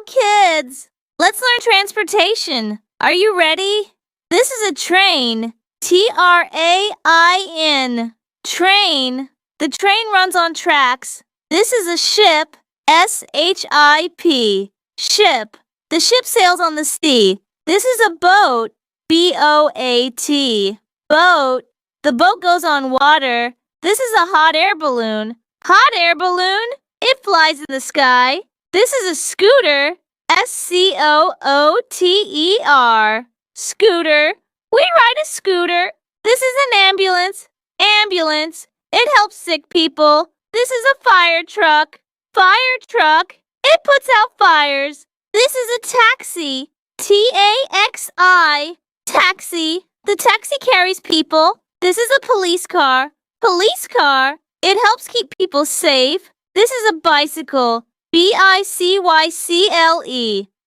kids! Let's learn transportation. Are you ready? This is a train. T-R-A-I-N. Train. The train runs on tracks. This is a ship. S-H-I-P. Ship. The ship sails on the sea. This is a boat. B-O-A-T. Boat. The boat goes on water. This is a hot air balloon. Hot air balloon. It flies in the sky. This is a scooter. S-C-O-O-T-E-R. Scooter. We ride a scooter. This is an ambulance. Ambulance. It helps sick people. This is a fire truck. Fire truck. It puts out fires. This is a taxi. T-A-X-I. Taxi. The taxi carries people. This is a police car. Police car. It helps keep people safe. This is a bicycle. B-I-C-Y-C-L-E.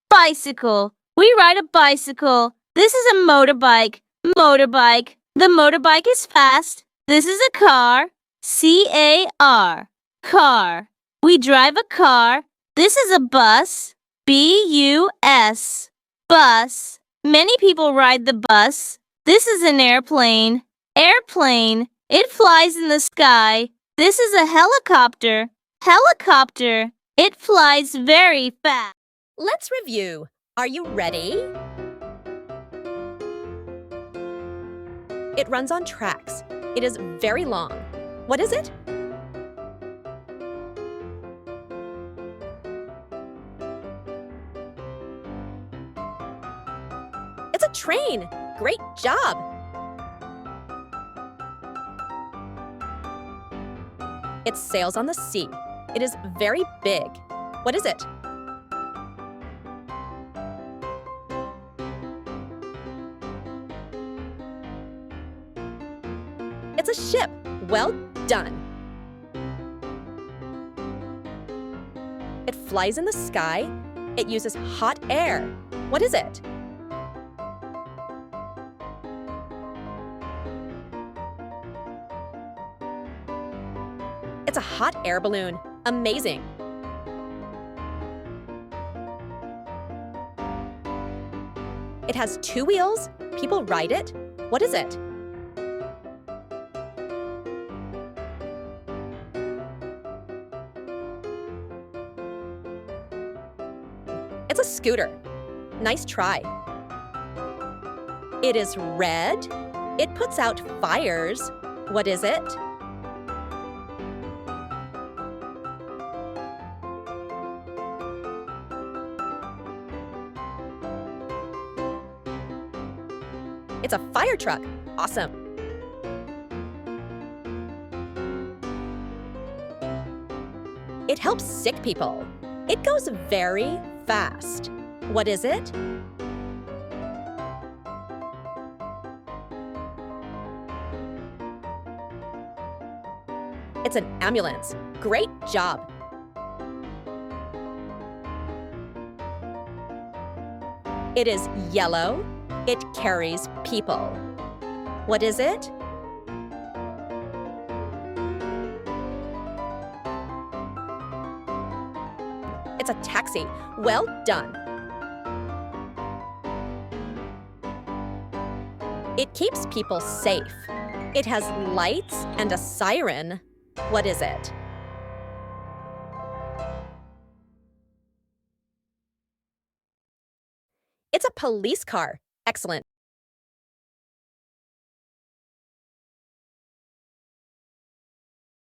Bicycle. We ride a bicycle. This is a motorbike. Motorbike. The motorbike is fast. This is a car. C-A-R. Car. We drive a car. This is a bus. B-U-S. Bus. Many people ride the bus. This is an airplane. Airplane. It flies in the sky. This is a helicopter. Helicopter. It flies very fast. Let's review. Are you ready? It runs on tracks. It is very long. What is it? It's a train. Great job. It sails on the sea. It is very big. What is it? It's a ship. Well done. It flies in the sky. It uses hot air. What is it? It's a hot air balloon. Amazing. It has 2 wheels. People ride it. What is it? It's a scooter. Nice try. It is red. It puts out fires. What is it? It's a fire truck. Awesome. It helps sick people. It goes very fast. What is it? It's an ambulance. Great job. It is yellow. It carries people. What is it? It's a taxi. Well done. It keeps people safe. It has lights and a siren. What is it? It's a police car. Excellent.